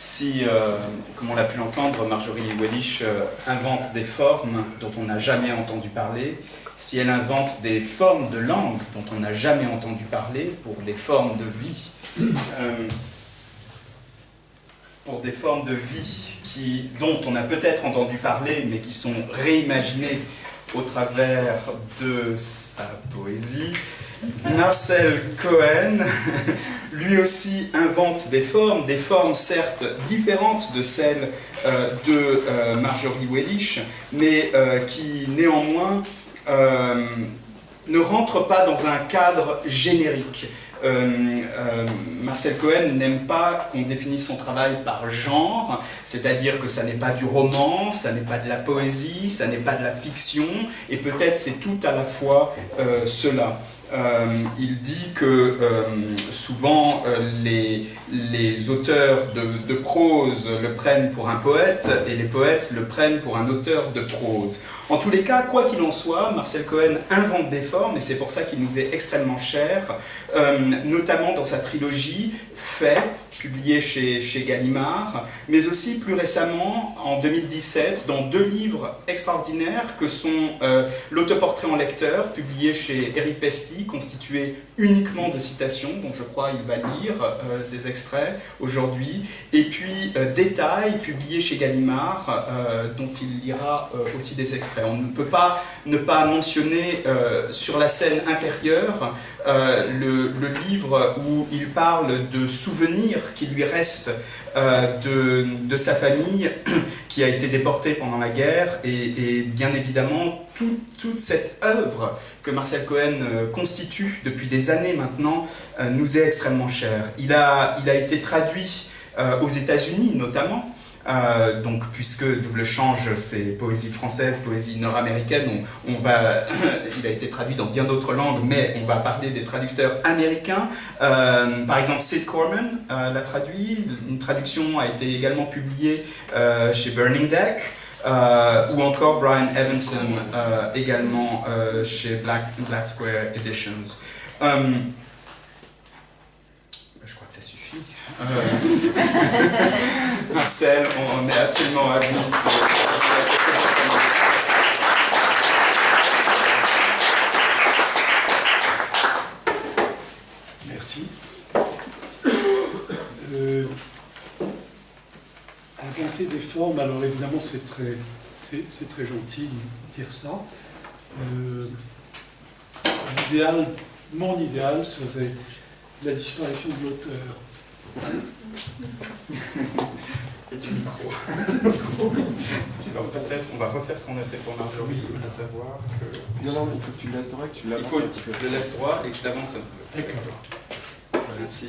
Si, comme on l'a pu l'entendre, Marjorie Wellich invente des formes dont on n'a jamais entendu parler, si elle invente des formes de langue dont on n'a jamais entendu parler, pour des formes de vie, dont on a peut-être entendu parler, mais qui sont réimaginées au travers de sa poésie, Marcel Cohen, lui aussi invente des formes certes différentes de celles de Marjorie Wellich, mais qui néanmoins ne rentrent pas dans un cadre générique. Marcel Cohen n'aime pas qu'on définisse son travail par genre, c'est-à-dire que ça n'est pas du roman, ça n'est pas de la poésie, ça n'est pas de la fiction, et peut-être c'est tout à la fois cela. Il dit que souvent les auteurs de prose le prennent pour un poète et les poètes le prennent pour un auteur de prose. En tous les cas, quoi qu'il en soit, Marcel Cohen invente des formes et c'est pour ça qu'il nous est extrêmement cher, notamment dans sa trilogie Fait, publié chez Gallimard, mais aussi plus récemment, en 2017, dans 2 livres extraordinaires que sont L'autoportrait en lecteur, publié chez Éric Pesty, constitué uniquement de citations, dont je crois il va lire des extraits aujourd'hui, et puis Détail, publié chez Gallimard, dont il lira aussi des extraits. On ne peut pas ne pas mentionner sur la scène intérieure le livre où il parle de souvenirs qui lui restent de sa famille qui a été déportée pendant la guerre et bien évidemment toute cette œuvre que Marcel Cohen constitue depuis des années maintenant nous est extrêmement chère. Il a été traduit aux États-Unis notamment. Donc, puisque Double Change, c'est poésie française, poésie nord-américaine, il a été traduit dans bien d'autres langues, mais on va parler des traducteurs américains. Par exemple, Sid Corman l'a traduit, une traduction a été également publiée chez Burning Deck, ou encore Brian Evanson, également chez Black Square Editions. Je crois que ça suffit. Marcel, on est absolument ravis. Merci. Inventer des formes, alors évidemment c'est très gentil de dire ça. Mon idéal serait la disparition de l'auteur. Et du micro. Alors peut-être on va refaire ce qu'on a fait pour Marjorie, à savoir que... Non, il faut que tu le laisses droit et que tu l'avances un petit peu. Je le laisse droit et que je l'avance un peu. D'accord. Merci.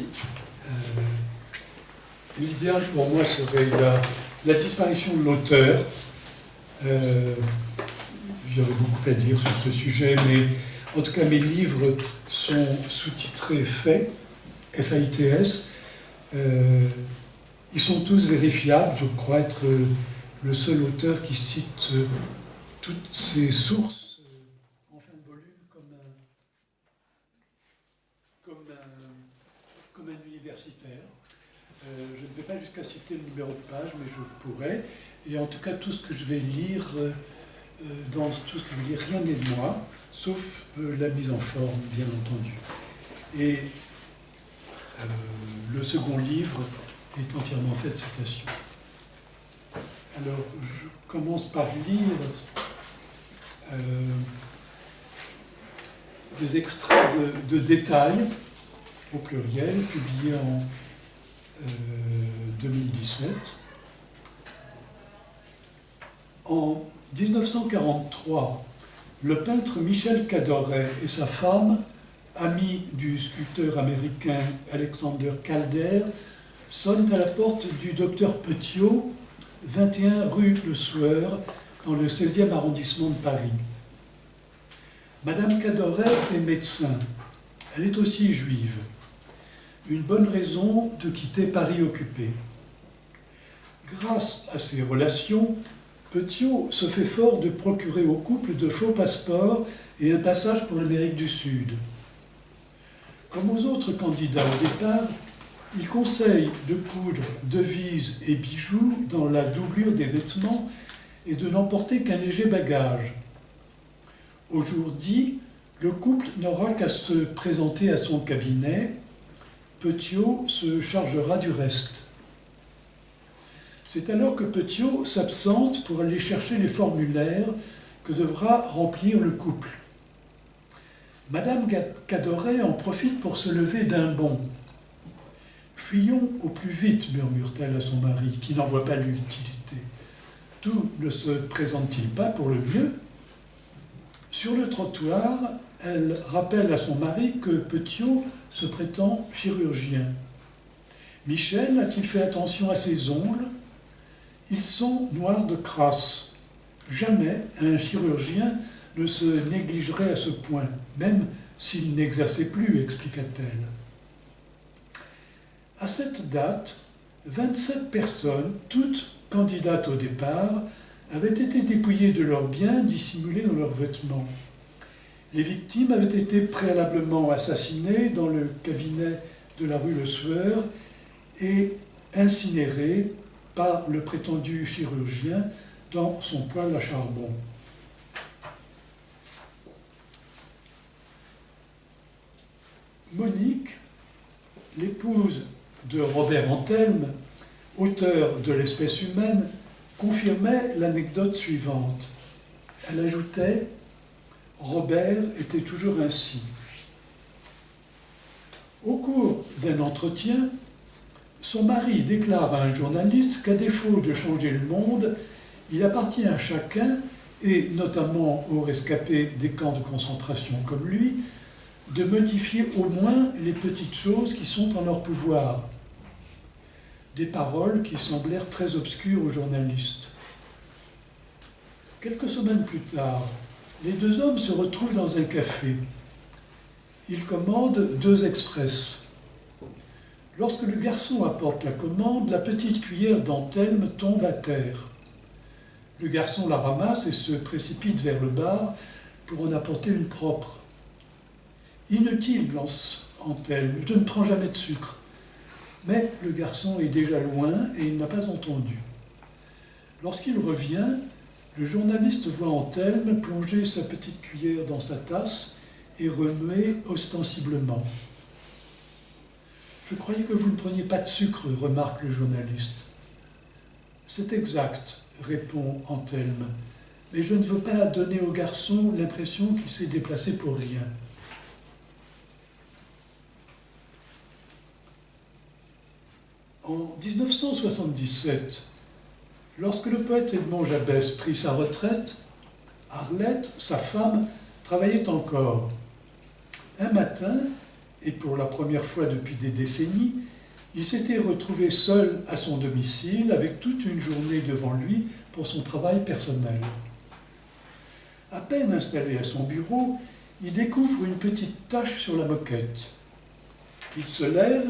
L'idéal pour moi serait la disparition de l'auteur. J'aurais beaucoup à dire sur ce sujet, mais en tout cas mes livres sont sous-titrés Fait, F-A-I-T-S. Ils sont tous vérifiables, je crois être le seul auteur qui cite toutes ses sources en fin de volume comme un universitaire. Je ne vais pas jusqu'à citer le numéro de page, mais je pourrais. Et en tout cas, tout ce que je vais lire, dans tout ce que je vais lire, rien n'est de moi, sauf la mise en forme, bien entendu. Et le second livre est entièrement fait de citations. Alors, je commence par lire des extraits de Détail, au pluriel, publiés en 2017. En 1943, le peintre Michel Cadoret et sa femme, amis du sculpteur américain Alexander Calder, sonnent à la porte du docteur Petiot, 21 rue Le Sueur, dans le 16e arrondissement de Paris. Madame Cadoret est médecin. Elle est aussi juive. Une bonne raison de quitter Paris occupé. Grâce à ses relations, Petiot se fait fort de procurer au couple de faux passeports et un passage pour l'Amérique du Sud. Comme aux autres candidats au départ, Il conseille de coudre devises et bijoux dans la doublure des vêtements et de n'emporter qu'un léger bagage. Au jour dit, le couple n'aura qu'à se présenter à son cabinet. Petiot se chargera du reste. C'est alors que Petiot s'absente pour aller chercher les formulaires que devra remplir le couple. Madame Cadoret en profite pour se lever d'un bond. « Fuyons au plus vite, murmure-t-elle à son mari, qui n'en voit pas l'utilité. Tout ne se présente-t-il pas pour le mieux ? Sur le trottoir, elle rappelle à son mari que Petiot se prétend chirurgien. Michel a-t-il fait attention à ses ongles ? Ils sont noirs de crasse. Jamais un chirurgien ne se négligerait à ce point, même s'il n'exerçait plus, expliqua-t-elle. À cette date, 27 personnes, toutes candidates au départ, avaient été dépouillées de leurs biens dissimulés dans leurs vêtements. Les victimes avaient été préalablement assassinées dans le cabinet de la rue Le Sueur et incinérées par le prétendu chirurgien dans son poêle à charbon. Monique, l'épouse de Robert Antelme, auteur de l'espèce humaine, confirmait l'anecdote suivante. Elle ajoutait « Robert était toujours ainsi ». Au cours d'un entretien, son mari déclare à un journaliste qu'à défaut de changer le monde, il appartient à chacun, et notamment aux rescapés des camps de concentration comme lui, de modifier au moins les petites choses qui sont en leur pouvoir. Des paroles qui semblèrent très obscures aux journalistes. Quelques semaines plus tard, les deux hommes se retrouvent dans un café. Ils commandent 2 express. Lorsque le garçon apporte la commande, la petite cuillère d'Antelme tombe à terre. Le garçon la ramasse et se précipite vers le bar pour en apporter une propre. « Inutile, lance Antelme, je ne prends jamais de sucre. » Mais le garçon est déjà loin et il n'a pas entendu. Lorsqu'il revient, le journaliste voit Antelme plonger sa petite cuillère dans sa tasse et remuer ostensiblement. « Je croyais que vous ne preniez pas de sucre, remarque le journaliste. »« C'est exact, répond Antelme, mais je ne veux pas donner au garçon l'impression qu'il s'est déplacé pour rien. » En 1977, lorsque le poète Edmond Jabès prit sa retraite, Arlette, sa femme, travaillait encore. Un matin, et pour la première fois depuis des décennies, il s'était retrouvé seul à son domicile avec toute une journée devant lui pour son travail personnel. À peine installé à son bureau, il découvre une petite tache sur la moquette. Il se lève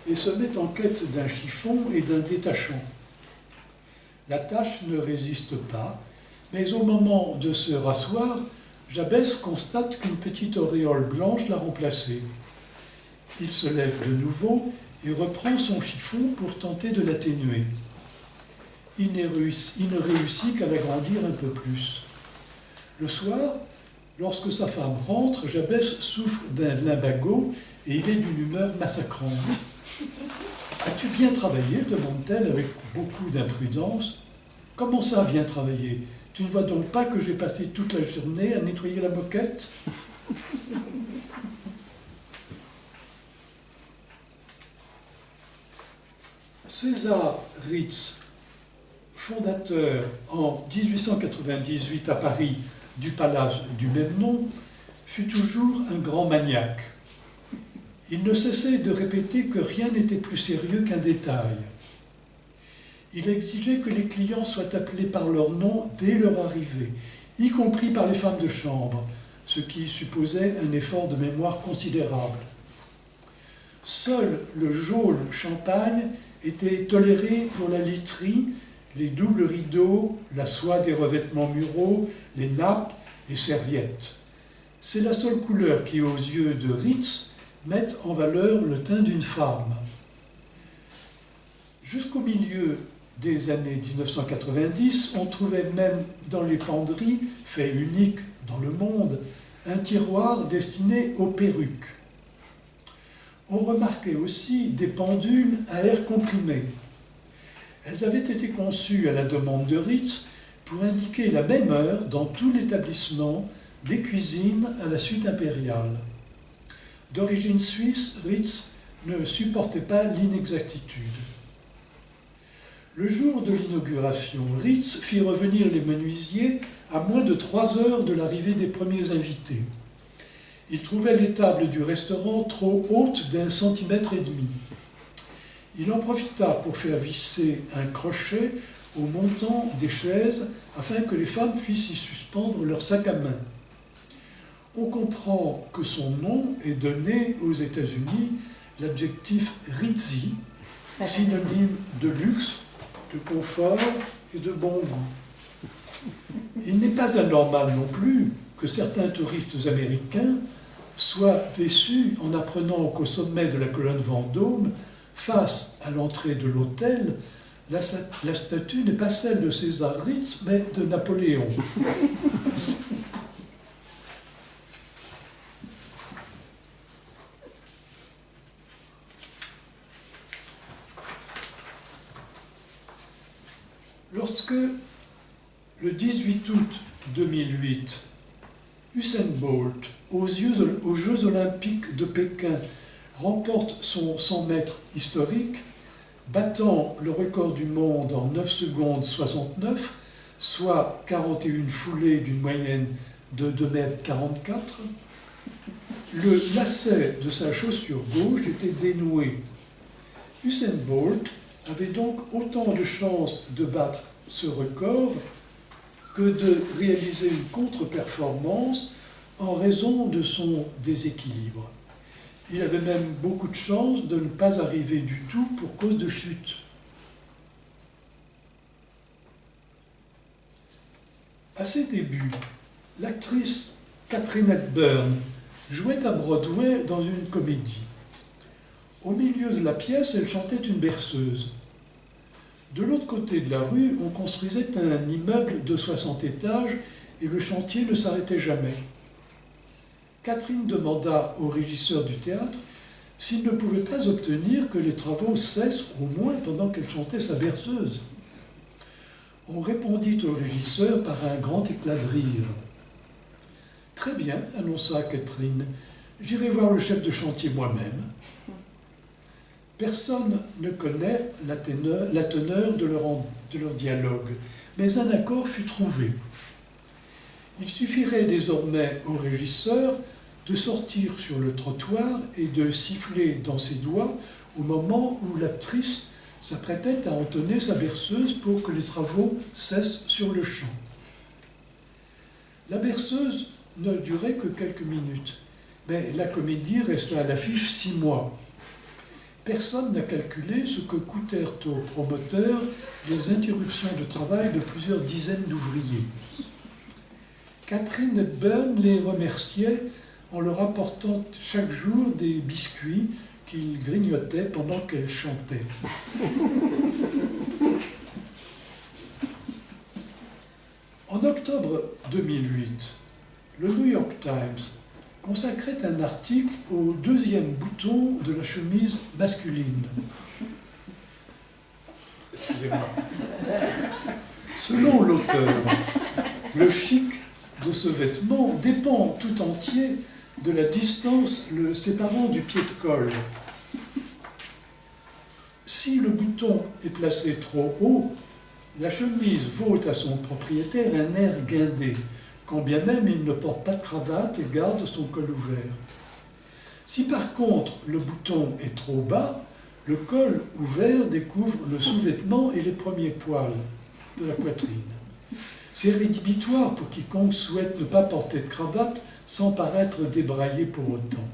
et se met en quête d'un chiffon et d'un détachant. La tache ne résiste pas, mais au moment de se rasseoir, Jabès constate qu'une petite auréole blanche l'a remplacée. Il se lève de nouveau et reprend son chiffon pour tenter de l'atténuer. Il ne réussit qu'à l'agrandir un peu plus. Le soir, lorsque sa femme rentre, Jabès souffre d'un lumbago et il est d'une humeur massacrante. « As-tu bien travaillé ?» demande-t-elle avec beaucoup d'imprudence. « Comment ça, bien travaillé ? Tu ne vois donc pas que j'ai passé toute la journée à nettoyer la moquette ?» César Ritz, fondateur en 1898 à Paris du palace du même nom, fut toujours un grand maniaque. Il ne cessait de répéter que rien n'était plus sérieux qu'un détail. Il exigeait que les clients soient appelés par leur nom dès leur arrivée, y compris par les femmes de chambre, ce qui supposait un effort de mémoire considérable. Seul le jaune champagne était toléré pour la literie, les doubles rideaux, la soie des revêtements muraux, les nappes, les serviettes. C'est la seule couleur qui, aux yeux de Ritz, mettent en valeur le teint d'une femme. Jusqu'au milieu des années 1990, on trouvait même dans les penderies, fait unique dans le monde, un tiroir destiné aux perruques. On remarquait aussi des pendules à air comprimé. Elles avaient été conçues à la demande de Ritz pour indiquer la même heure dans tout l'établissement, des cuisines à la suite impériale. D'origine suisse, Ritz ne supportait pas l'inexactitude. Le jour de l'inauguration, Ritz fit revenir les menuisiers à moins de 3 heures de l'arrivée des premiers invités. Il trouvait les tables du restaurant trop hautes d'1,5 centimètre. Il en profita pour faire visser un crochet au montant des chaises afin que les femmes puissent y suspendre leur sac à main. On comprend que son nom est donné aux États-Unis l'adjectif ritzy, synonyme de luxe, de confort et de bon goût. Il n'est pas anormal non plus que certains touristes américains soient déçus en apprenant qu'au sommet de la colonne Vendôme, face à l'entrée de l'hôtel, la statue n'est pas celle de César Ritz, mais de Napoléon. Lorsque, le 18 août 2008, Usain Bolt, aux Jeux olympiques de Pékin, remporte son 100 mètres historique, battant le record du monde en 9 secondes 69, soit 41 foulées d'une moyenne de 2 mètres 44, le lacet de sa chaussure gauche était dénoué. Usain Bolt avait donc autant de chances de battre ce record que de réaliser une contre-performance en raison de son déséquilibre. Il avait même beaucoup de chances de ne pas arriver du tout pour cause de chute. À ses débuts, l'actrice Katharine Hepburn jouait à Broadway dans une comédie. Au milieu de la pièce, elle chantait une berceuse. De l'autre côté de la rue, on construisait un immeuble de 60 étages et le chantier ne s'arrêtait jamais. Catherine demanda au régisseur du théâtre s'il ne pouvait pas obtenir que les travaux cessent au moins pendant qu'elle chantait sa berceuse. On répondit au régisseur par un grand éclat de rire. « Très bien, annonça Catherine, j'irai voir le chef de chantier moi-même. » Personne ne connaît la teneur de leur dialogue, mais un accord fut trouvé. Il suffirait désormais au régisseur de sortir sur le trottoir et de siffler dans ses doigts au moment où l'actrice s'apprêtait à entonner sa berceuse pour que les travaux cessent sur le champ. La berceuse ne durait que quelques minutes, mais la comédie resta à l'affiche 6 mois. Personne n'a calculé ce que coûtèrent aux promoteurs les interruptions de travail de plusieurs dizaines d'ouvriers. Catherine Hepburn les remerciait en leur apportant chaque jour des biscuits qu'ils grignotaient pendant qu'elle chantait. En octobre 2008, le New York Times consacrait un article au 2e bouton de la chemise masculine. Excusez-moi. Selon l'auteur, le chic de ce vêtement dépend tout entier de la distance le séparant du pied de col. Si le bouton est placé trop haut, la chemise vaut à son propriétaire un air guindé, quand bien même il ne porte pas de cravate et garde son col ouvert. Si par contre le bouton est trop bas, le col ouvert découvre le sous-vêtement et les premiers poils de la poitrine. C'est rédhibitoire pour quiconque souhaite ne pas porter de cravate sans paraître débraillé pour autant.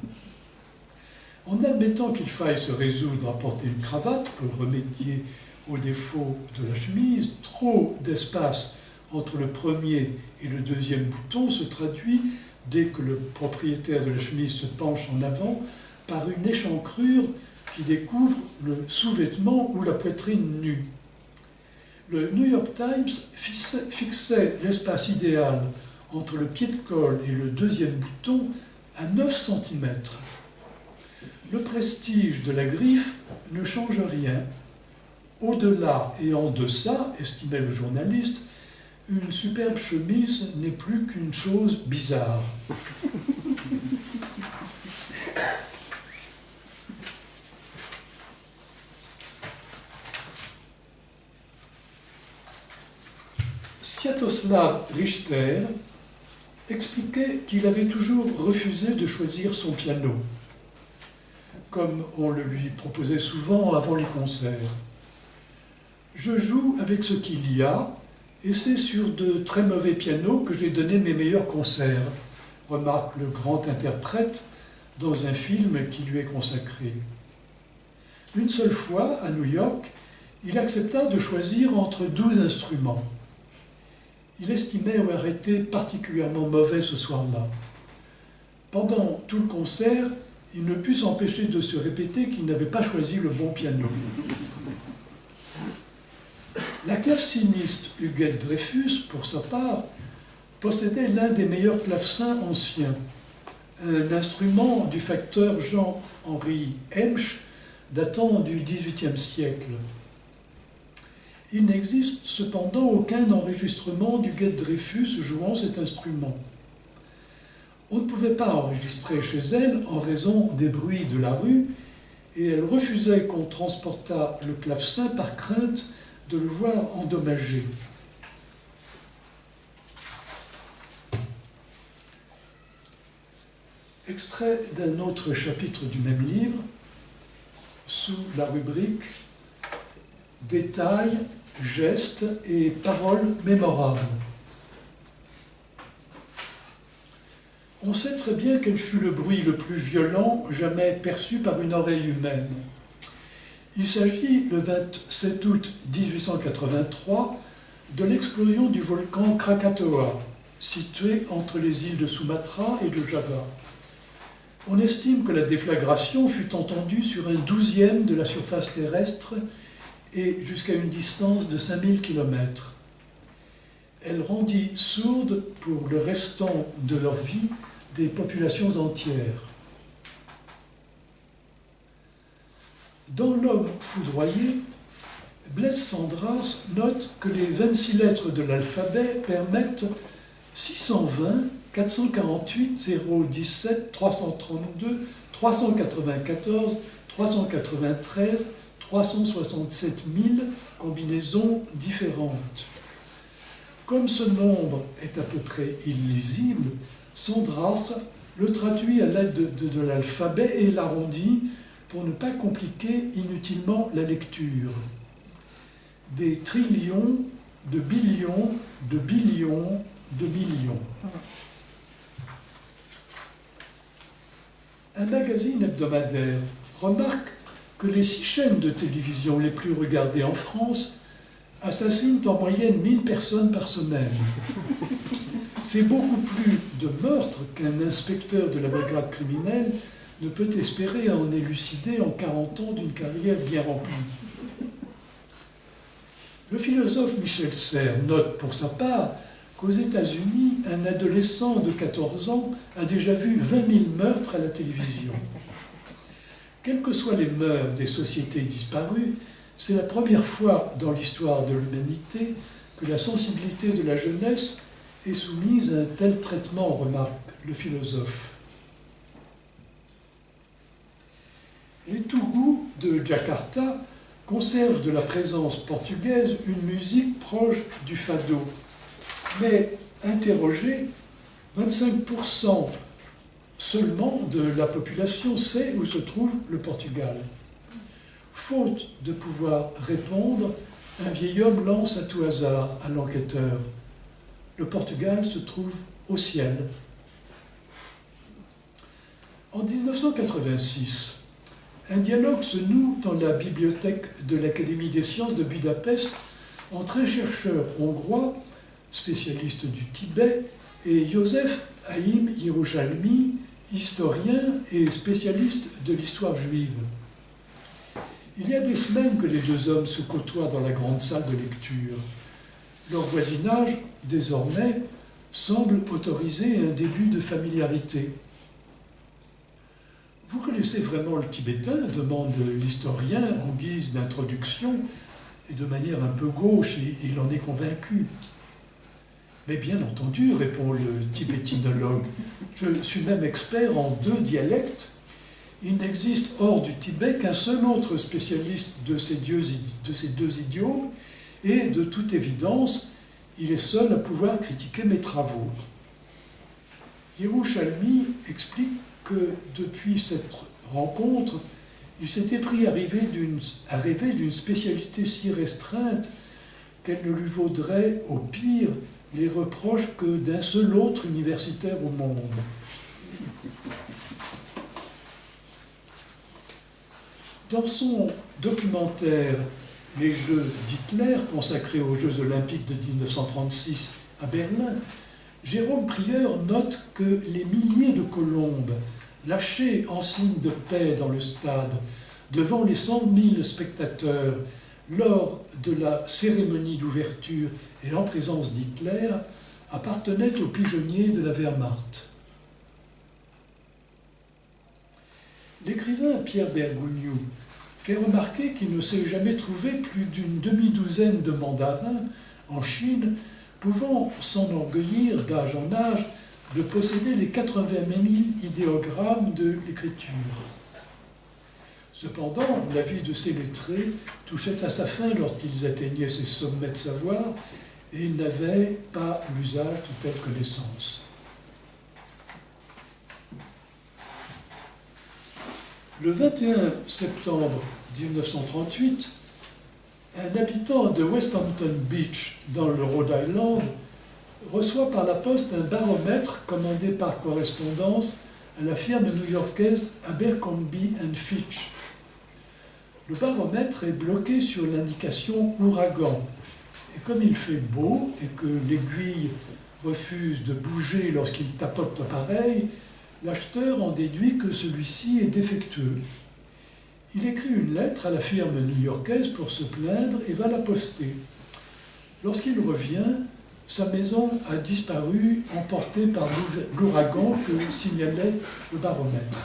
En admettant qu'il faille se résoudre à porter une cravate pour remédier aux défauts de la chemise, trop d'espace entre le premier et le 2e bouton se traduit, dès que le propriétaire de la chemise se penche en avant, par une échancrure qui découvre le sous-vêtement ou la poitrine nue. Le New York Times fixait l'espace idéal entre le pied de colle et le deuxième bouton à 9 cm. Le prestige de la griffe ne change rien. Au-delà et en deçà, estimait le journaliste, une superbe chemise n'est plus qu'une chose bizarre. Sviatoslav Richter expliquait qu'il avait toujours refusé de choisir son piano, comme on le lui proposait souvent avant les concerts. Je joue avec ce qu'il y a, et c'est sur de très mauvais pianos que j'ai donné mes meilleurs concerts, remarque le grand interprète dans un film qui lui est consacré. Une seule fois, à New York, il accepta de choisir entre 12 instruments. Il estimait avoir été particulièrement mauvais ce soir-là. Pendant tout le concert, il ne put s'empêcher de se répéter qu'il n'avait pas choisi le bon piano. La claveciniste Huguette Dreyfus, pour sa part, possédait l'un des meilleurs clavecins anciens, un instrument du facteur Jean-Henri Hemsch datant du XVIIIe siècle. Il n'existe cependant aucun enregistrement d'Huguette Dreyfus jouant cet instrument. On ne pouvait pas enregistrer chez elle en raison des bruits de la rue, et elle refusait qu'on transportât le clavecin par crainte de le voir endommagé. Extrait d'un autre chapitre du même livre, sous la rubrique « Détails, gestes et paroles mémorables ». On sait très bien quel fut le bruit le plus violent jamais perçu par une oreille humaine. Il s'agit, le 27 août 1883, de l'explosion du volcan Krakatoa, situé entre les îles de Sumatra et de Java. On estime que la déflagration fut entendue sur un 12e de la surface terrestre et jusqu'à une distance de 5000 km. Elle rendit sourde pour le restant de leur vie des populations entières. Dans L'homme foudroyé, Blaise Cendrars note que les 26 lettres de l'alphabet permettent 620, 448, 017, 332, 394, 393, 367 000 combinaisons différentes. Comme ce nombre est à peu près illisible, Cendrars le traduit à l'aide de l'alphabet et l'arrondit pour ne pas compliquer inutilement la lecture. Des trillions, de billions, de billions, de millions. Un magazine hebdomadaire remarque que les 6 chaînes de télévision les plus regardées en France assassinent en moyenne 1000 personnes par semaine. C'est beaucoup plus de meurtres qu'un inspecteur de la brigade criminelle ne peut espérer en élucider en 40 ans d'une carrière bien remplie. Le philosophe Michel Serres note pour sa part qu'aux États-Unis, un adolescent de 14 ans a déjà vu 20 000 meurtres à la télévision. Quelles que soient les mœurs des sociétés disparues, c'est la première fois dans l'histoire de l'humanité que la sensibilité de la jeunesse est soumise à un tel traitement, remarque le philosophe. Les Tougous de Jakarta conservent de la présence portugaise une musique proche du fado. Mais interrogé, 25% seulement de la population sait où se trouve le Portugal. Faute de pouvoir répondre, un vieil homme lance à tout hasard à l'enquêteur. Le Portugal se trouve au ciel. En 1986, un dialogue se noue dans la bibliothèque de l'Académie des sciences de Budapest entre un chercheur hongrois, spécialiste du Tibet, et József Haïm Yerushalmi, historien et spécialiste de l'histoire juive. Il y a des semaines que les deux hommes se côtoient dans la grande salle de lecture. Leur voisinage, désormais, semble autoriser un début de familiarité. « Vous connaissez vraiment le tibétain ?» demande l'historien en guise d'introduction, et de manière un peu gauche, il en est convaincu. « Mais bien entendu, répond le tibétinologue, je suis même expert en 2 dialectes. Il n'existe hors du Tibet qu'un seul autre spécialiste de ces 2 idiomes, et de toute évidence, il est seul à pouvoir critiquer mes travaux. » Yerushalmi explique que depuis cette rencontre, il s'était pris à rêver d'une spécialité si restreinte qu'elle ne lui vaudrait, au pire, les reproches que d'un seul autre universitaire au monde. Dans son documentaire « Les Jeux d'Hitler », consacré aux Jeux olympiques de 1936 à Berlin, Jérôme Prieur note que les milliers de colombes lâchées en signe de paix dans le stade devant les 100 000 spectateurs lors de la cérémonie d'ouverture et en présence d'Hitler appartenaient aux pigeonniers de la Wehrmacht. L'écrivain Pierre Bergougnoux fait remarquer qu'il ne s'est jamais trouvé plus d'une demi-douzaine de mandarins en Chine pouvant s'enorgueillir d'âge en âge de posséder les 80 000 idéogrammes de l'écriture. Cependant, la vie de ces lettrés touchait à sa fin lorsqu'ils atteignaient ces sommets de savoir et ils n'avaient pas l'usage de telles connaissances. Le 21 septembre 1938, un habitant de West Hampton Beach, dans le Rhode Island, reçoit par la poste un baromètre commandé par correspondance à la firme new-yorkaise Abercrombie & Fitch. Le baromètre est bloqué sur l'indication ouragan, et comme il fait beau et que l'aiguille refuse de bouger lorsqu'il tapote l'appareil, l'acheteur en déduit que celui-ci est défectueux. Il écrit une lettre à la firme new-yorkaise pour se plaindre et va la poster. Lorsqu'il revient, sa maison a disparu, emportée par l'ouragan que signalait le baromètre.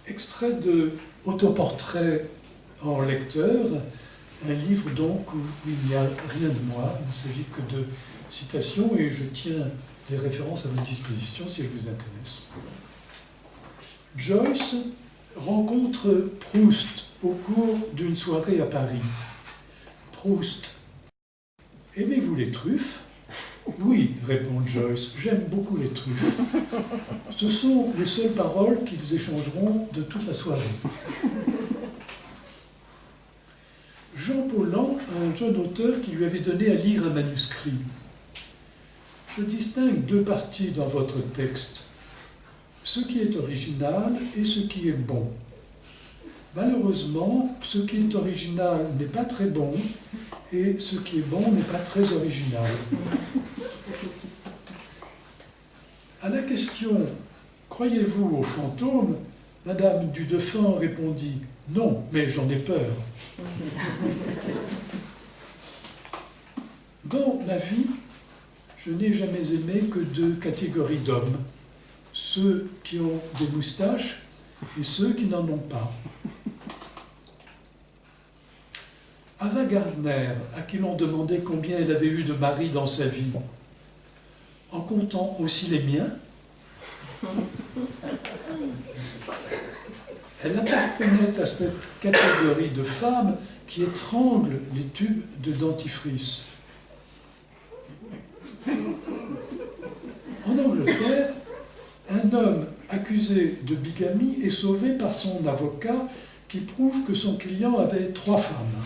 Extrait de Autoportrait en lecteur, un livre donc où il n'y a rien de moi, il ne s'agit que de citations et je tiens les références à votre disposition si elles vous intéressent. Joyce rencontre Proust au cours d'une soirée à Paris. Proust. Aimez-vous les truffes ? Oui, répond Joyce, j'aime beaucoup les truffes. Ce sont les seules paroles qu'ils échangeront de toute la soirée. Jean Paulhan a un jeune auteur qui lui avait donné à lire un manuscrit. Je distingue 2 parties dans votre texte, ce qui est original et ce qui est bon. Malheureusement, ce qui est original n'est pas très bon et ce qui est bon n'est pas très original. À la question « Croyez-vous aux fantômes ?», Madame Dudefend répondit « Non, mais j'en ai peur. » Dans ma vie, je n'ai jamais aimé que 2 catégories d'hommes, ceux qui ont des moustaches et ceux qui n'en ont pas. Ava Gardner, à qui l'on demandait combien elle avait eu de maris dans sa vie, en comptant aussi les miens, elle appartenait à cette catégorie de femmes qui étranglent les tubes de dentifrice. En Angleterre, un homme accusé de bigamie est sauvé par son avocat qui prouve que son client avait 3 femmes.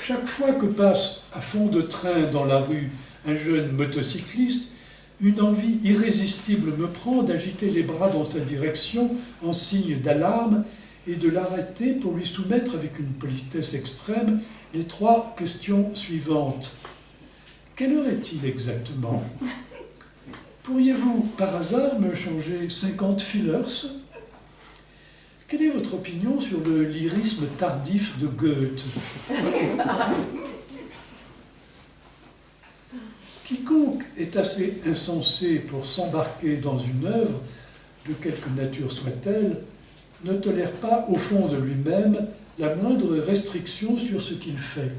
Chaque fois que passe à fond de train dans la rue un jeune motocycliste, une envie irrésistible me prend d'agiter les bras dans sa direction en signe d'alarme et de l'arrêter pour lui soumettre avec une politesse extrême les 3 questions suivantes. Quelle heure est-il exactement? Pourriez-vous par hasard me changer 50 fillers? Quelle est votre opinion sur le lyrisme tardif de Goethe? Quiconque est assez insensé pour s'embarquer dans une œuvre, de quelque nature soit-elle, ne tolère pas au fond de lui-même la moindre restriction sur ce qu'il fait.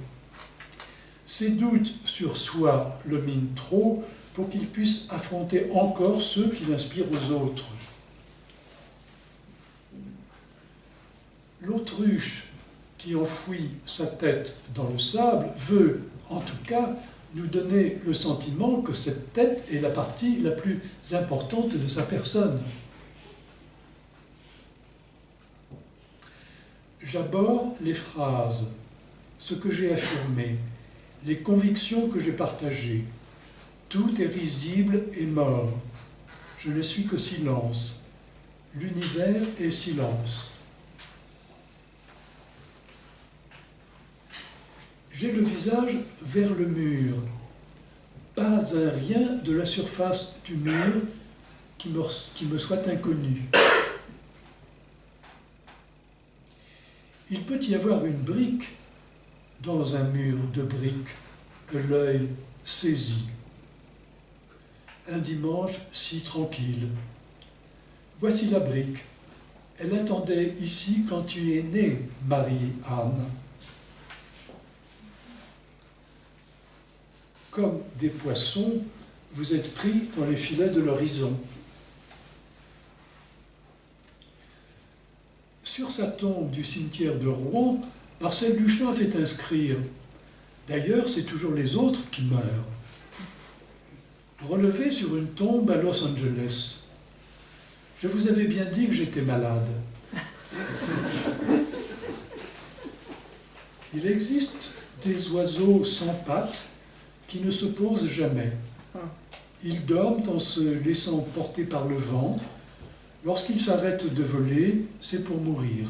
Ses doutes sur soi le minent trop pour qu'il puisse affronter encore ceux qui l'inspirent aux autres. L'autruche qui enfouit sa tête dans le sable veut, en tout cas, nous donner le sentiment que cette tête est la partie la plus importante de sa personne. J'aborde les phrases, ce que j'ai affirmé, les convictions que j'ai partagées. Tout est risible et mort. Je ne suis que silence. L'univers est silence. J'ai le visage vers le mur. Pas un rien de la surface du mur qui me soit inconnu. Il peut y avoir une brique dans un mur de briques que l'œil saisit. Un dimanche si tranquille. Voici la brique. Elle attendait ici quand tu es née, Marie-Anne. Comme des poissons, vous êtes pris dans les filets de l'horizon. Sur sa tombe du cimetière de Rouen, Marcel Duchamp a fait inscrire « D'ailleurs, c'est toujours les autres qui meurent. » Relevé sur une tombe à Los Angeles. Je vous avais bien dit que j'étais malade. Il existe des oiseaux sans pattes qui ne se posent jamais. Ils dorment en se laissant porter par le vent. Lorsqu'ils s'arrêtent de voler, c'est pour mourir.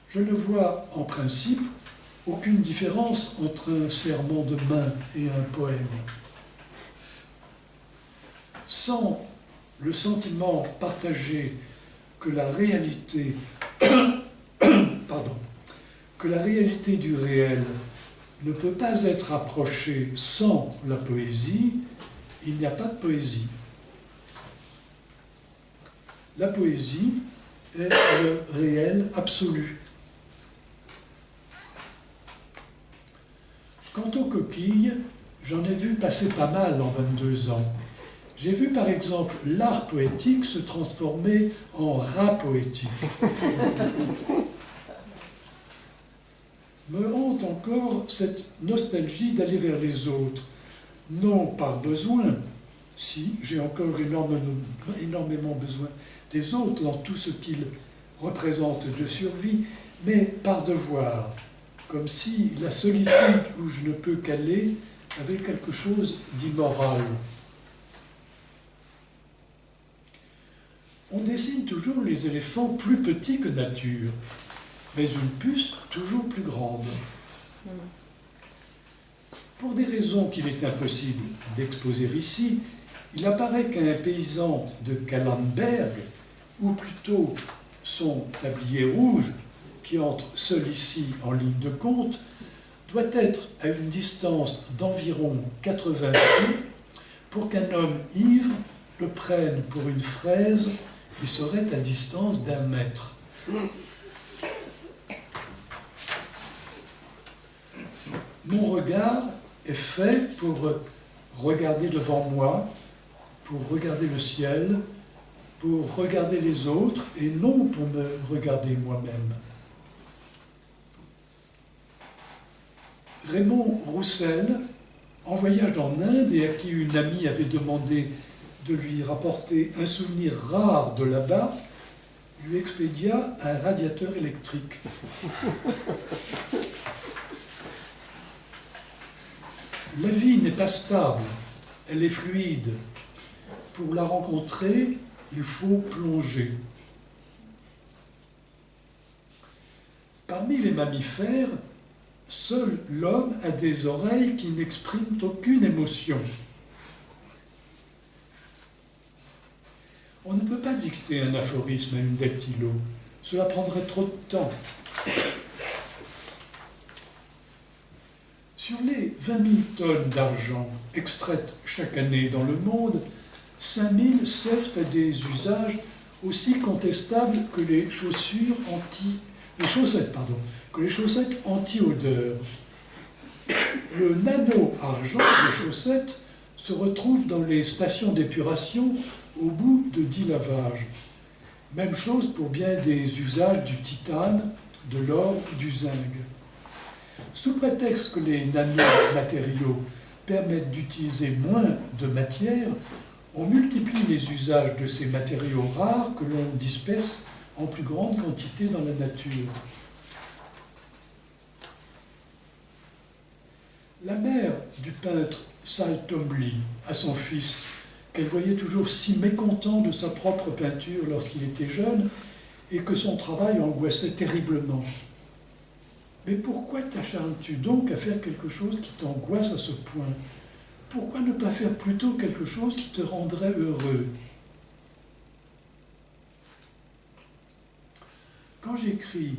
Je ne vois en principe aucune différence entre un serment de main et un poème. Sans le sentiment partagé que la réalité, que la réalité du réel ne peut pas être approchée sans la poésie, il n'y a pas de poésie. La poésie est le réel absolu. Quant aux coquilles, j'en ai vu passer pas mal en 22 ans. J'ai vu par exemple l'art poétique se transformer en rat poétique. Me hante encore cette nostalgie d'aller vers les autres, non par besoin, si j'ai encore énormément besoin des autres dans tout ce qu'ils représentent de survie, mais par devoir, comme si la solitude où je ne peux qu'aller avait quelque chose d'immoral. On dessine toujours les éléphants plus petits que nature, mais une puce toujours plus grande. Pour des raisons qu'il est impossible d'exposer ici, il apparaît qu'un paysan de Calenberg, ou plutôt son tablier rouge, qui entre seul ici en ligne de compte, doit être à une distance d'environ 80 pieds pour qu'un homme ivre le prenne pour une fraise qui serait à distance d'1 mètre. Mon regard est fait pour regarder devant moi, pour regarder le ciel, pour regarder les autres et non pour me regarder moi-même. Raymond Roussel, en voyage en Inde et à qui une amie avait demandé de lui rapporter un souvenir rare de là-bas, lui expédia un radiateur électrique. La vie n'est pas stable, elle est fluide. Pour la rencontrer, il faut plonger. Parmi les mammifères, seul l'homme a des oreilles qui n'expriment aucune émotion. On ne peut pas dicter un aphorisme à une dactylo. Cela prendrait trop de temps. Sur les 20 000 tonnes d'argent extraites chaque année dans le monde, 5 000 servent à des usages aussi contestables que les chaussettes anti-odeur. Le nano-argent des chaussettes se retrouve dans les stations d'épuration au bout de 10 lavages. Même chose pour bien des usages du titane, de l'or ou du zinc. Sous prétexte que les nanomatériaux permettent d'utiliser moins de matière, on multiplie les usages de ces matériaux rares que l'on disperse en plus grande quantité dans la nature. La mère du peintre Sal Tombly à son fils, qu'elle voyait toujours si mécontent de sa propre peinture lorsqu'il était jeune et que son travail angoissait terriblement. Mais pourquoi t'acharnes-tu donc à faire quelque chose qui t'angoisse à ce point? Pourquoi ne pas faire plutôt quelque chose qui te rendrait heureux? Quand j'écris,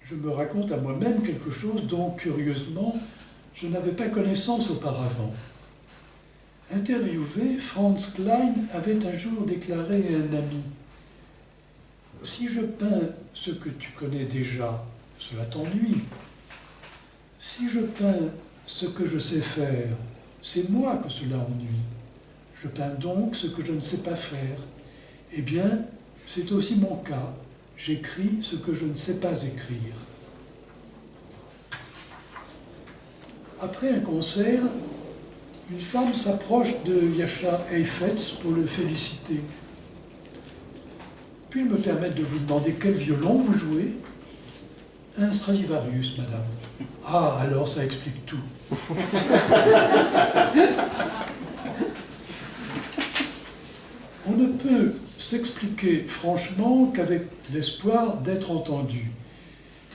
je me raconte à moi-même quelque chose dont, curieusement, je n'avais pas connaissance auparavant. Interviewé, Franz Klein avait un jour déclaré à un ami: « Si je peins ce que tu connais déjà, cela t'ennuie. Si je peins ce que je sais faire, c'est moi que cela ennuie. Je peins donc ce que je ne sais pas faire. Eh bien, c'est aussi mon cas. J'écris ce que je ne sais pas écrire. » Après un concert, une femme s'approche de Jascha Heifetz pour le féliciter. « Puis-je me permettre de vous demander quel violon vous jouez ? » « Un Stradivarius, madame. »« Ah, alors ça explique tout. » On ne peut s'expliquer franchement qu'avec l'espoir d'être entendu.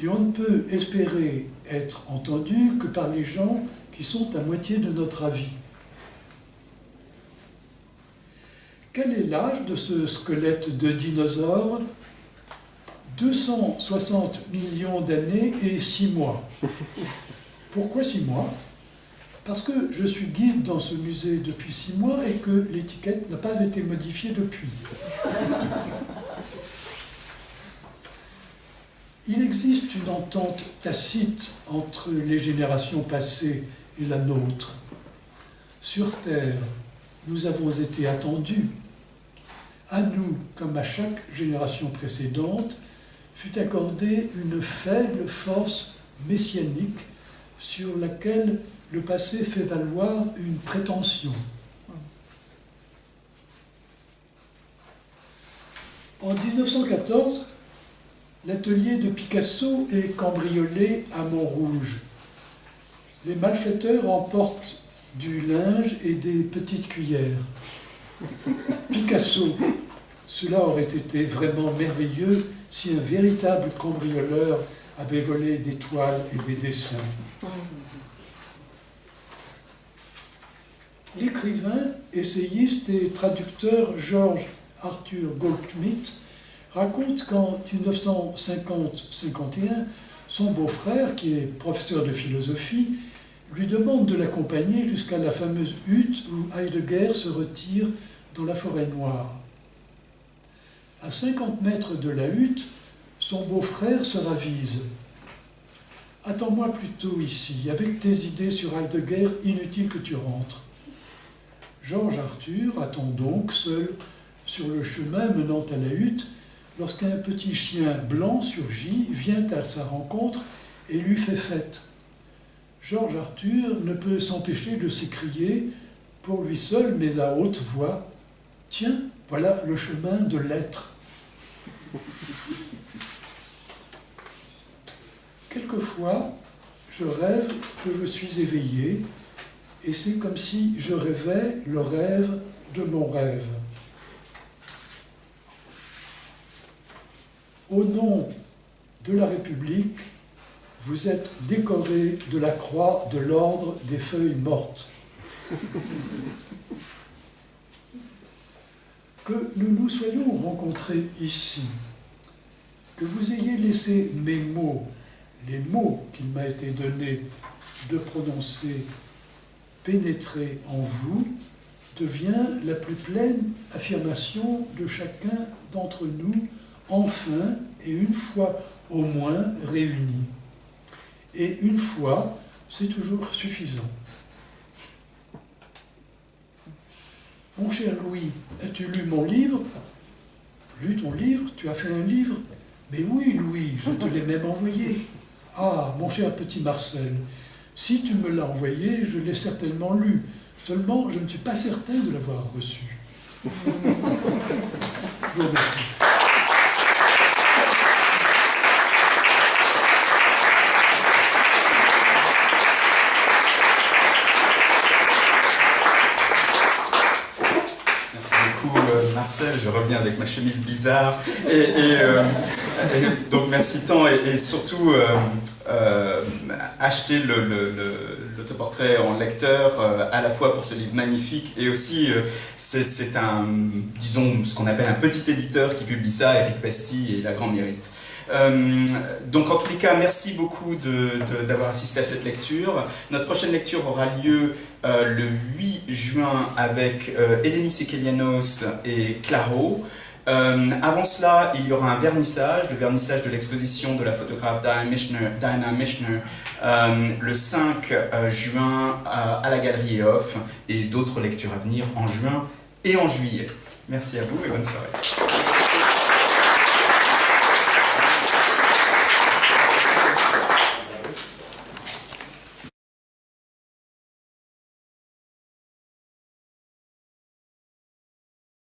Et on ne peut espérer être entendu que par les gens qui sont à moitié de notre avis. Quel est l'âge de ce squelette de dinosaure? 260 millions d'années et 6 mois. Pourquoi 6 mois? Parce que je suis guide dans ce musée depuis 6 mois et que l'étiquette n'a pas été modifiée depuis. Il existe une entente tacite entre les générations passées et la nôtre. Sur Terre, nous avons été attendus. À nous, comme à chaque génération précédente, fut accordée une faible force messianique sur laquelle le passé fait valoir une prétention. En 1914, l'atelier de Picasso est cambriolé à Montrouge. Les malfaiteurs emportent du linge et des petites cuillères. Picasso, cela aurait été vraiment merveilleux si un véritable cambrioleur avait volé des toiles et des dessins. L'écrivain, essayiste et traducteur George Arthur Goldsmith raconte qu'en 1950-51, son beau-frère, qui est professeur de philosophie, lui demande de l'accompagner jusqu'à la fameuse hutte où Heidegger se retire dans la forêt noire. À 50 mètres de la hutte, son beau-frère se ravise. « Attends-moi plutôt ici, avec tes idées sur Heidegger, inutile que tu rentres. » Georges Arthur attend donc seul sur le chemin menant à la hutte lorsqu'un petit chien blanc surgit, vient à sa rencontre et lui fait fête. Georges Arthur ne peut s'empêcher de s'écrier, pour lui seul mais à haute voix, « Tiens, voilà le chemin de l'être. » Quelquefois, je rêve que je suis éveillé, et c'est comme si je rêvais le rêve de mon rêve. Au nom de la République, vous êtes décoré de la croix de l'ordre des feuilles mortes. Que nous nous soyons rencontrés ici, que vous ayez laissé mes mots, les mots qu'il m'a été donné de prononcer, pénétrer en vous, devient la plus pleine affirmation de chacun d'entre nous, enfin et une fois au moins réunis. Et une fois, c'est toujours suffisant. Mon cher Louis, as-tu lu mon livre? Lu ton livre? Tu as fait un livre? Mais oui, Louis, je te l'ai même envoyé. Ah, mon cher petit Marcel, si tu me l'as envoyé, je l'ai certainement lu. Seulement, je ne suis pas certain de l'avoir reçu. Je vous remercie. Marcel, je reviens avec ma chemise bizarre. Donc merci tant et surtout acheter l'autoportrait en lecteur à la fois pour ce livre magnifique et aussi c'est un, disons, ce qu'on appelle un petit éditeur qui publie ça, Eric Pesty, et il a grand mérite. Donc en tous les cas, merci beaucoup d'avoir assisté à cette lecture. Notre prochaine lecture aura lieu le 8 juin avec Eleni Sekelianos et Claro. Avant cela, il y aura un vernissage, le vernissage de l'exposition de la photographe Diana Michener, le 5 juin à la Galerie EOF, et d'autres lectures à venir en juin et en juillet. Merci à vous et bonne soirée.